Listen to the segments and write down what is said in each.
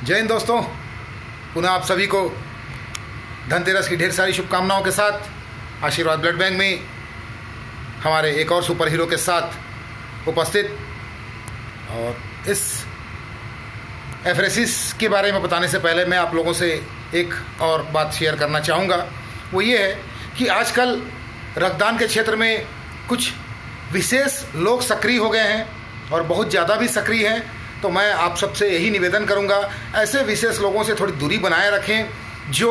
जय हिंद दोस्तों, पुनः आप सभी को धनतेरस की ढेर सारी शुभकामनाओं के साथ आशीर्वाद ब्लड बैंक में हमारे एक और सुपर हीरो के साथ उपस्थित। और इस एफरेसिस के बारे में बताने से पहले मैं आप लोगों से एक और बात शेयर करना चाहूँगा। वो ये है कि आजकल रक्तदान के क्षेत्र में कुछ विशेष लोग सक्रिय हो गए हैं और बहुत ज़्यादा भी सक्रिय हैं। तो मैं आप सबसे यही निवेदन करूंगा, ऐसे विशेष लोगों से थोड़ी दूरी बनाए रखें जो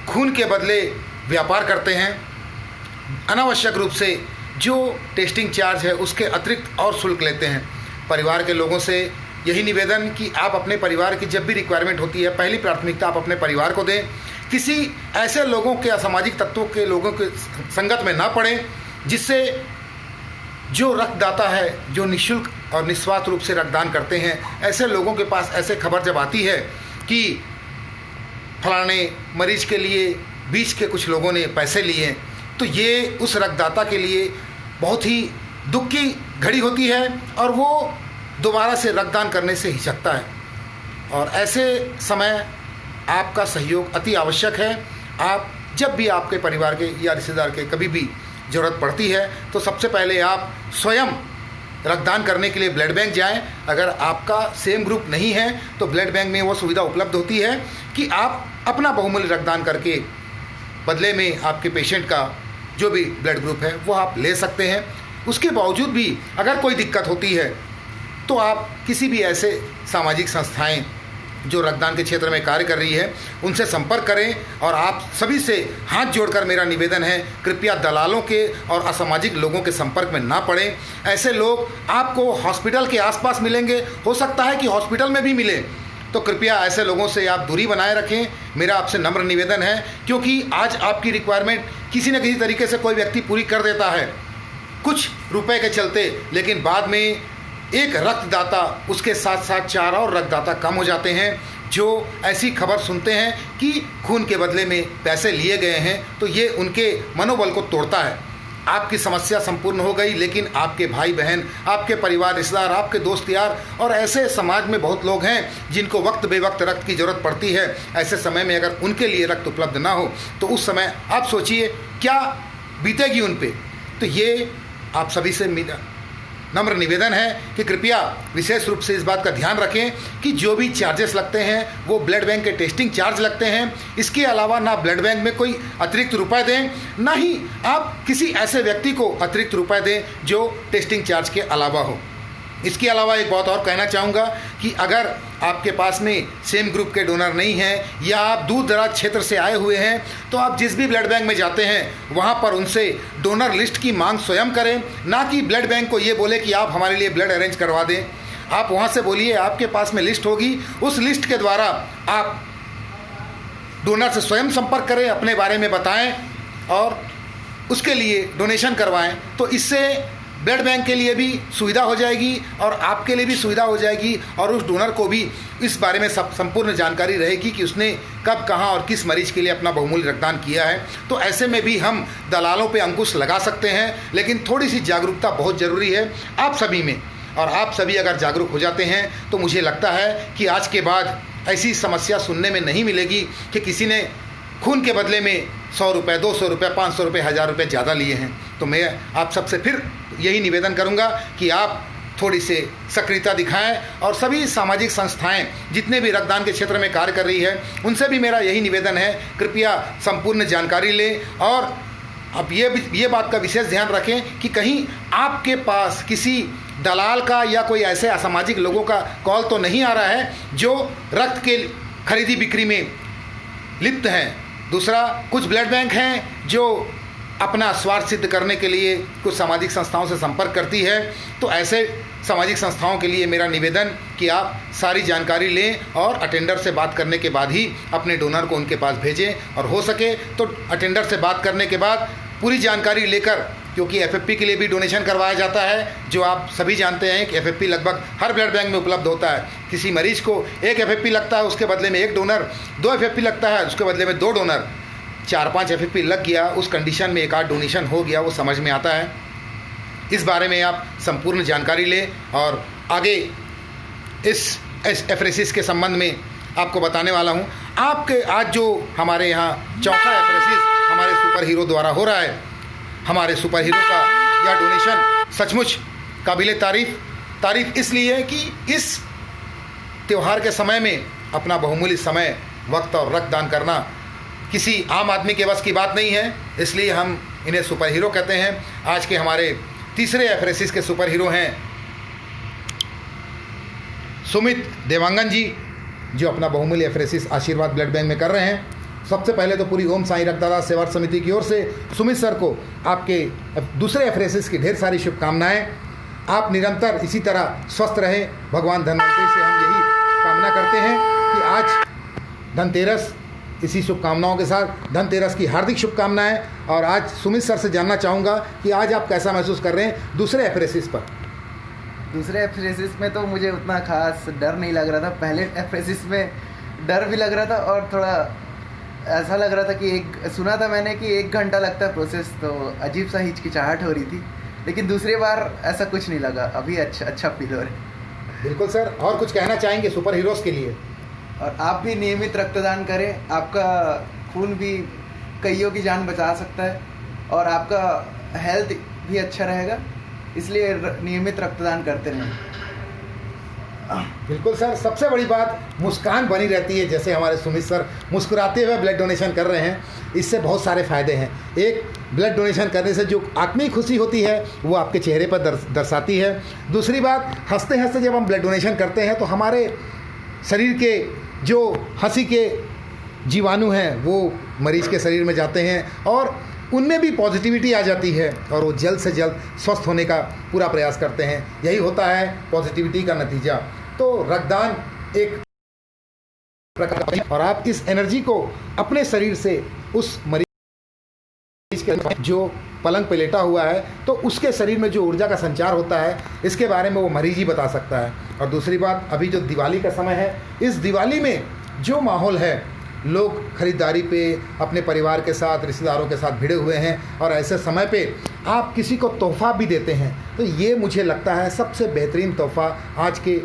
खून के बदले व्यापार करते हैं। अनावश्यक रूप से जो टेस्टिंग चार्ज है उसके अतिरिक्त और शुल्क लेते हैं। परिवार के लोगों से यही निवेदन कि आप अपने परिवार की जब भी रिक्वायरमेंट होती है, पहली प्राथमिकता आप अपने परिवार को दें। किसी ऐसे लोगों के, असामाजिक तत्वों के लोगों के संगत में ना पड़ें जिससे जो रक्तदाता है, जो निःशुल्क और निस्वार्थ रूप से रक्तदान करते हैं, ऐसे लोगों के पास ऐसे खबर जब आती है कि फलाने मरीज के लिए बीच के कुछ लोगों ने पैसे लिए, तो ये उस रक्तदाता के लिए बहुत ही दुख की घड़ी होती है और वो दोबारा से रक्तदान करने से हिचकता है। और ऐसे समय आपका सहयोग अति आवश्यक है। आप जब भी आपके परिवार के या रिश्तेदार के कभी भी ज़रूरत पड़ती है तो सबसे पहले आप स्वयं रक्तदान करने के लिए ब्लड बैंक जाएं। अगर आपका सेम ग्रुप नहीं है तो ब्लड बैंक में वो सुविधा उपलब्ध होती है कि आप अपना बहुमूल्य रक्तदान करके बदले में आपके पेशेंट का जो भी ब्लड ग्रुप है वो आप ले सकते हैं। उसके बावजूद भी अगर कोई दिक्कत होती है तो आप किसी भी ऐसे सामाजिक संस्थाएं जो रक्तदान के क्षेत्र में कार्य कर रही है उनसे संपर्क करें। और आप सभी से हाथ जोड़कर मेरा निवेदन है, कृपया दलालों के और असामाजिक लोगों के संपर्क में ना पड़ें। ऐसे लोग आपको हॉस्पिटल के आसपास मिलेंगे, हो सकता है कि हॉस्पिटल में भी मिले, तो कृपया ऐसे लोगों से आप दूरी बनाए रखें। मेरा आपसे नम्र निवेदन है, क्योंकि आज आपकी रिक्वायरमेंट किसी न किसी तरीके से कोई व्यक्ति पूरी कर देता है कुछ रुपए के चलते, लेकिन बाद में एक रक्तदाता उसके साथ साथ 4 और रक्तदाता कम हो जाते हैं जो ऐसी खबर सुनते हैं कि खून के बदले में पैसे लिए गए हैं, तो ये उनके मनोबल को तोड़ता है। आपकी समस्या संपूर्ण हो गई, लेकिन आपके भाई बहन, आपके परिवार रिश्तेदार, आपके दोस्त यार और ऐसे समाज में बहुत लोग हैं जिनको वक्त बेवक्त रक्त की ज़रूरत पड़ती है। ऐसे समय में अगर उनके लिए रक्त उपलब्ध ना हो तो उस समय आप सोचिए क्या बीतेगी उन पे। तो ये आप सभी से नम्र निवेदन है कि कृपया विशेष रूप से इस बात का ध्यान रखें कि जो भी चार्जेस लगते हैं वो ब्लड बैंक के टेस्टिंग चार्ज लगते हैं। इसके अलावा ना ब्लड बैंक में कोई अतिरिक्त रुपए दें, ना ही आप किसी ऐसे व्यक्ति को अतिरिक्त रुपए दें जो टेस्टिंग चार्ज के अलावा हो। इसके अलावा एक बात और कहना चाहूँगा कि अगर आपके पास में सेम ग्रुप के डोनर नहीं हैं या आप दूर दराज क्षेत्र से आए हुए हैं तो आप जिस भी ब्लड बैंक में जाते हैं वहाँ पर उनसे डोनर लिस्ट की मांग स्वयं करें, ना कि ब्लड बैंक को ये बोले कि आप हमारे लिए ब्लड अरेंज करवा दें। आप वहाँ से बोलिए, आपके पास में लिस्ट होगी, उस लिस्ट के द्वारा आप डोनर से स्वयं संपर्क करें, अपने बारे में बताएं और उसके लिए डोनेशन करवाएं। तो इससे ब्लड बैंक के लिए भी सुविधा हो जाएगी और आपके लिए भी सुविधा हो जाएगी और उस डोनर को भी इस बारे में संपूर्ण जानकारी रहेगी कि उसने कब, कहाँ और किस मरीज के लिए अपना बहुमूल्य रक्तदान किया है। तो ऐसे में भी हम दलालों पे अंकुश लगा सकते हैं, लेकिन थोड़ी सी जागरूकता बहुत ज़रूरी है आप सभी में। और आप सभी अगर जागरूक हो जाते हैं तो मुझे लगता है कि आज के बाद ऐसी समस्या सुनने में नहीं मिलेगी कि किसी ने खून के बदले में 100 रुपये, 200 रुपये, 500 रुपये, 1000 रुपये ज़्यादा लिए हैं। तो मैं आप सबसे फिर यही निवेदन करूंगा कि आप थोड़ी से सक्रियता दिखाएं और सभी सामाजिक संस्थाएं जितने भी रक्तदान के क्षेत्र में कार्य कर रही है उनसे भी मेरा यही निवेदन है, कृपया संपूर्ण जानकारी लें। और अब ये बात का विशेष ध्यान रखें कि कहीं आपके पास किसी दलाल का या कोई ऐसे असामाजिक लोगों का कॉल तो नहीं आ रहा है जो रक्त के खरीदी बिक्री में लिप्त हैं। दूसरा, कुछ ब्लड बैंक हैं जो अपना स्वार्थ सिद्ध करने के लिए कुछ सामाजिक संस्थाओं से संपर्क करती है। तो ऐसे सामाजिक संस्थाओं के लिए मेरा निवेदन कि आप सारी जानकारी लें और अटेंडर से बात करने के बाद ही अपने डोनर को उनके पास भेजें। और हो सके तो अटेंडर से बात करने के बाद पूरी जानकारी लेकर, क्योंकि एफएफपी के लिए भी डोनेशन करवाया जाता है, जो आप सभी जानते हैं कि एफएफपी लगभग हर ब्लड बैंक में उपलब्ध होता है। किसी मरीज को 1 एफएफपी लगता है, उसके बदले में 1 डोनर, 2 एफएफपी लगता है, उसके बदले में 2 डोनर, 4-5 एफएफपी लग गया, उस कंडीशन में 1 आध डोनेशन हो गया, वो समझ में आता है। इस बारे में आप संपूर्ण जानकारी लें और आगे इस एफरेसिस के संबंध में आपको बताने वाला हूँ। आपके आज जो हमारे यहाँ चौथा एफरेसिस हमारे सुपर हीरो द्वारा हो रहा है, हमारे सुपर हीरो का यह डोनेशन सचमुच काबिले तारीफ इसलिए है कि इस त्यौहार के समय में अपना बहुमूल्य समय, वक्त और रक्तदान करना किसी आम आदमी के बस की बात नहीं है, इसलिए हम इन्हें सुपर हीरो कहते हैं। आज के हमारे तीसरे एफरेसिस के सुपर हीरो हैं सुमित देवांगन जी, जो अपना बहुमूल्य एफरेसिस आशीर्वाद ब्लड बैंक में कर रहे हैं। सबसे पहले तो पूरी ओम साईं रक्तदाता सेवा समिति की ओर से सुमित सर को आपके दूसरे एफरेसिस की ढेर सारी शुभकामनाएं। आप निरंतर इसी तरह स्वस्थ रहे, भगवान धन्वंतरी से हम यही कामना करते हैं कि आज धनतेरस, इसी शुभकामनाओं के साथ धनतेरस की हार्दिक शुभकामनाएं। और आज सुमित सर से जानना चाहूँगा कि आज आप कैसा महसूस कर रहे हैं दूसरे एफरेसिस पर? दूसरे एफरेसिस में तो मुझे उतना खास डर नहीं लग रहा था। पहले एफरेसिस में डर भी लग रहा था और थोड़ा ऐसा लग रहा था कि सुना था मैंने कि 1 घंटा लगता है प्रोसेस, तो अजीब सा हिचकिचाहट हो रही थी। लेकिन दूसरी बार ऐसा कुछ नहीं लगा, अभी अच्छा फील हो रहा है। बिल्कुल सर, और कुछ कहना चाहेंगे सुपर हीरोज़ के लिए? और आप भी नियमित रक्तदान करें, आपका खून भी कईयों की जान बचा सकता है और आपका हेल्थ भी अच्छा रहेगा, इसलिए नियमित रक्तदान करते रहें। बिल्कुल सर, सबसे बड़ी बात मुस्कान बनी रहती है। जैसे हमारे सुमित सर मुस्कुराते हुए ब्लड डोनेशन कर रहे हैं, इससे बहुत सारे फ़ायदे हैं। एक, ब्लड डोनेशन करने से जो आत्मीय खुशी होती है वो आपके चेहरे पर दर्शाती है। दूसरी बात, हंसते हंसते जब हम ब्लड डोनेशन करते हैं तो हमारे शरीर के जो हंसी के जीवाणु हैं वो मरीज़ के शरीर में जाते हैं और उनमें भी पॉजिटिविटी आ जाती है और वो जल्द से जल्द स्वस्थ होने का पूरा प्रयास करते हैं। यही होता है पॉजिटिविटी का नतीजा। तो रक्तदान एक प्रकार, और आप इस एनर्जी को अपने शरीर से उस मरीज के जो पलंग पे लेटा हुआ है तो उसके शरीर में जो ऊर्जा का संचार होता है, इसके बारे में वो मरीज ही बता सकता है। और दूसरी बात, अभी जो दिवाली का समय है, इस दिवाली में जो माहौल है, लोग खरीदारी पे अपने परिवार के साथ, रिश्तेदारों के साथ भिड़े हुए हैं और ऐसे समय पे आप किसी को तोहफा भी देते हैं, तो ये मुझे लगता है सबसे बेहतरीन तोहफा आज के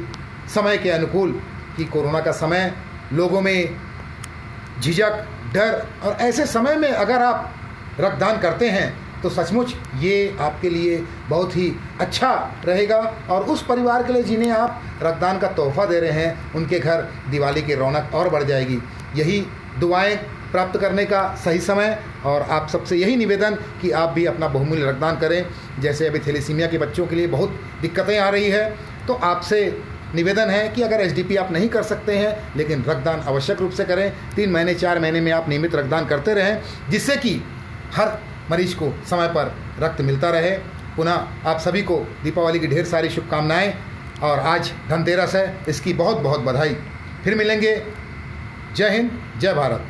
समय के अनुकूल, कि कोरोना का समय, लोगों में झिझक, डर, और ऐसे समय में अगर आप रक्तदान करते हैं तो सचमुच ये आपके लिए बहुत ही अच्छा रहेगा। और उस परिवार के लिए जिन्हें आप रक्तदान का तोहफा दे रहे हैं, उनके घर दिवाली की रौनक और बढ़ जाएगी। यही दुआएं प्राप्त करने का सही समय, और आप सबसे यही निवेदन कि आप भी अपना बहुमूल्य रक्तदान करें। जैसे अभी थैलेसीमिया के बच्चों के लिए बहुत दिक्कतें आ रही है, तो आपसे निवेदन है कि अगर एसडीपी आप नहीं कर सकते हैं, लेकिन रक्तदान आवश्यक रूप से करें। 3 महीने 4 महीने में आप नियमित रक्तदान करते रहें, जिससे कि हर मरीज को समय पर रक्त मिलता रहे। पुनः आप सभी को दीपावली की ढेर सारी शुभकामनाएं, और आज धनतेरस है, इसकी बहुत बहुत बधाई। फिर मिलेंगे। जय हिंद, जय भारत।